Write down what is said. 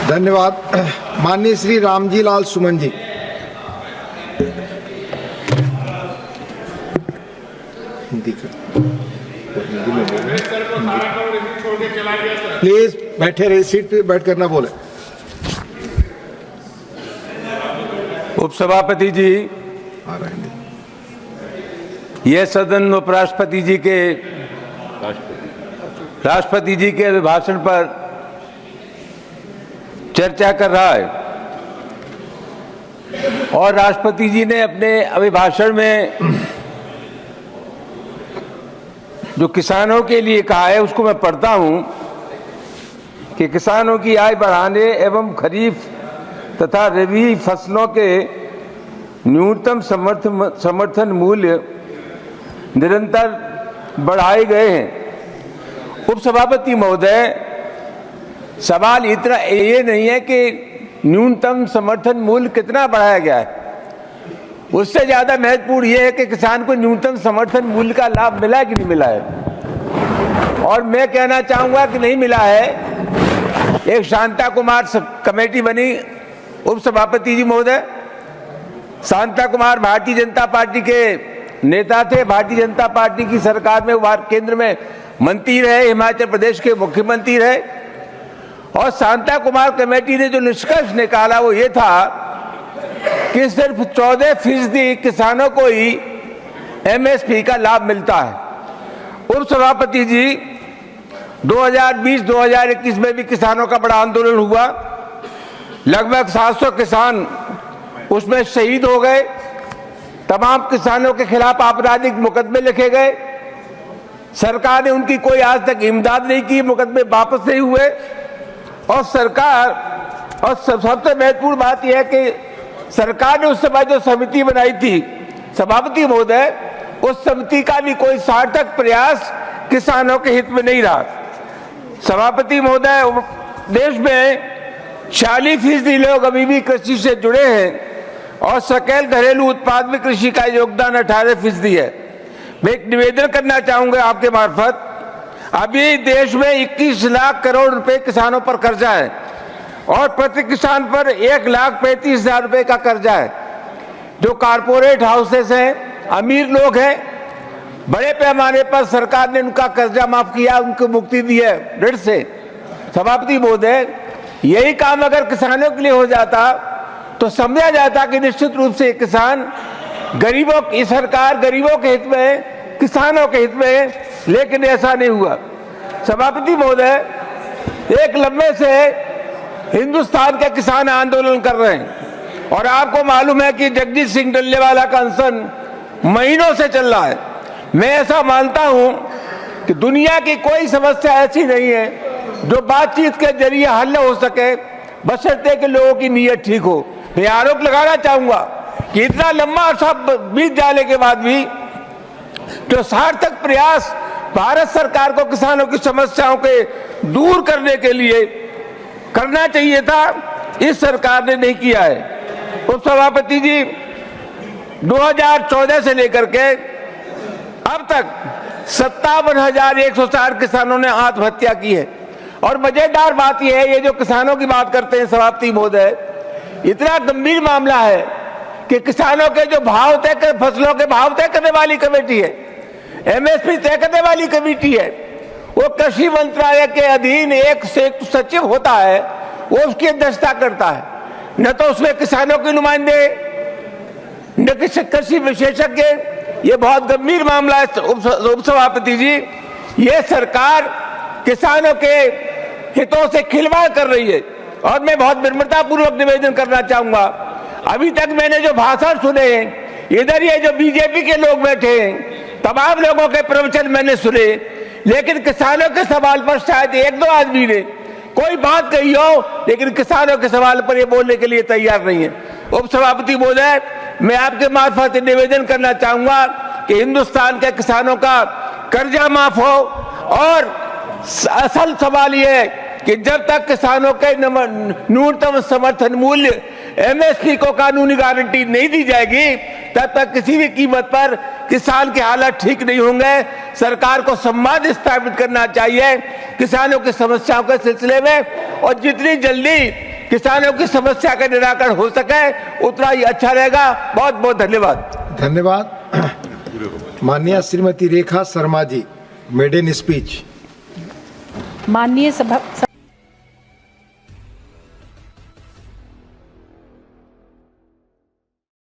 धन्यवाद। माननीय श्री रामजी लाल सुमन जी। प्लीज बैठे रहिए, सीट पे बैठ कर ना बोले। उपसभापति जी, यह सदन उपराष्ट्रपति जी के अभिभाषण पर चर्चा कर रहा है और राष्ट्रपति जी ने अपने अभिभाषण में जो किसानों के लिए कहा है उसको मैं पढ़ता हूं कि किसानों की आय बढ़ाने एवं खरीफ तथा रबी फसलों के न्यूनतम समर्थन मूल्य निरंतर बढ़ाए गए हैं। उपसभापति महोदय, सवाल इतना ये नहीं है कि न्यूनतम समर्थन मूल्य कितना बढ़ाया गया है, उससे ज्यादा महत्वपूर्ण यह है कि किसान को न्यूनतम समर्थन मूल्य का लाभ मिला कि नहीं मिला है। और मैं कहना चाहूंगा कि नहीं मिला है। एक शांता कुमार कमेटी बनी, उपसभापति जी महोदय, शांता कुमार भारतीय जनता पार्टी के नेता थे, भारतीय जनता पार्टी की सरकार में केंद्र में मंत्री रहे, हिमाचल प्रदेश के मुख्यमंत्री रहे। और शांता कुमार कमेटी ने जो निष्कर्ष निकाला वो ये था कि सिर्फ 14% किसानों को ही एमएसपी का लाभ मिलता है। उपसभापति जी, 2020-2021 में भी किसानों का बड़ा आंदोलन हुआ। लगभग 700 किसान उसमें शहीद हो गए। तमाम किसानों के खिलाफ आपराधिक मुकदमे लिखे गए। सरकार ने उनकी कोई आज तक इमदाद नहीं की, मुकदमे वापस नहीं हुए। और सरकार, और सबसे महत्वपूर्ण बात यह है कि सरकार ने उस समय जो समिति बनाई थी, सभापति महोदय, उस समिति का भी कोई सार्थक प्रयास किसानों के हित में नहीं रहा। सभापति महोदय, देश में 46% लोग अभी भी कृषि से जुड़े हैं और सकल घरेलू उत्पाद में कृषि का योगदान 18% है। मैं एक निवेदन करना चाहूंगा आपके मार्फत। अभी देश में 21 लाख करोड़ रुपए किसानों पर कर्जा है और प्रति किसान पर 1,35,000 रुपए का कर्जा है। जो कारपोरेट हाउसेस हैं, अमीर लोग हैं, बड़े पैमाने पर सरकार ने उनका कर्जा माफ किया, उनको मुक्ति दी है ऋण से। सभापति महोदय, यही काम अगर किसानों के लिए हो जाता तो समझा जाता कि निश्चित रूप से किसान गरीबों की सरकार गरीबों के हित में, किसानों के हित में, लेकिन ऐसा नहीं हुआ। सभापति महोदय, एक लंबे से हिंदुस्तान के किसान आंदोलन कर रहे हैं और आपको मालूम है कि जगजीत सिंह डल्लेवाला का अनशन महीनों से चल रहा है। मैं ऐसा मानता हूं कि दुनिया की कोई समस्या ऐसी नहीं है जो बातचीत के जरिए हल हो सके, बशर्ते कि लोगों की नीयत ठीक हो। मैं आरोप लगाना चाहूंगा कि इतना लंबा अर्सा बीत जाने के बाद भी जो सार्थक प्रयास भारत सरकार को किसानों की समस्याओं के दूर करने के लिए करना चाहिए था, इस सरकार ने नहीं किया है। उपसभापति जी, 2014 से लेकर के अब तक 57,160 किसानों ने आत्महत्या की है। और मजेदार बात यह है, ये जो किसानों की बात करते हैं सभापति महोदय, इतना गंभीर मामला है कि किसानों के जो भाव तय कर, फसलों के भाव तय करने वाली कमेटी है, एमएसपी तय करने वाली कमेटी है, वो कृषि मंत्रालय के अधीन एक सचिव होता है, वो उसकी अध्यक्षता करता है। न तो उसमें किसानों के नुमाइंदे, न कृषि विशेषज्ञ। ये बहुत गंभीर मामला है उपसभापति जी। ये सरकार किसानों के हितों से खिलवाड़ कर रही है और मैं बहुत विनम्रतापूर्वक निवेदन करना चाहूंगा, अभी तक मैंने जो भाषण सुने हैं, इधर ये जो बीजेपी के लोग बैठे हैं, तमाम लोगों के प्रवचन मैंने सुने, लेकिन किसानों के सवाल पर शायद 1-2 आदमी ने कोई बात कही हो, लेकिन किसानों के सवाल पर ये बोलने के लिए तैयार नहीं है। उपसभापति महोदय, मैं आपके मार्फत निवेदन करना चाहूंगा कि हिंदुस्तान के किसानों का कर्जा माफ हो। और असल सवाल ये है कि जब तक किसानों के न्यूनतम समर्थन मूल्य एमएसपी को कानूनी गारंटी नहीं दी जाएगी, तब तक किसी भी कीमत पर किसान के हालात ठीक नहीं होंगे। सरकार को संवाद स्थापित करना चाहिए किसानों की समस्याओं के सिलसिले में, और जितनी जल्दी किसानों की समस्या का निराकरण हो सके उतना ही अच्छा रहेगा। बहुत बहुत धन्यवाद। धन्यवाद। माननीय Shrimati Rekha Sharma ji, made in speech. माननीय सभा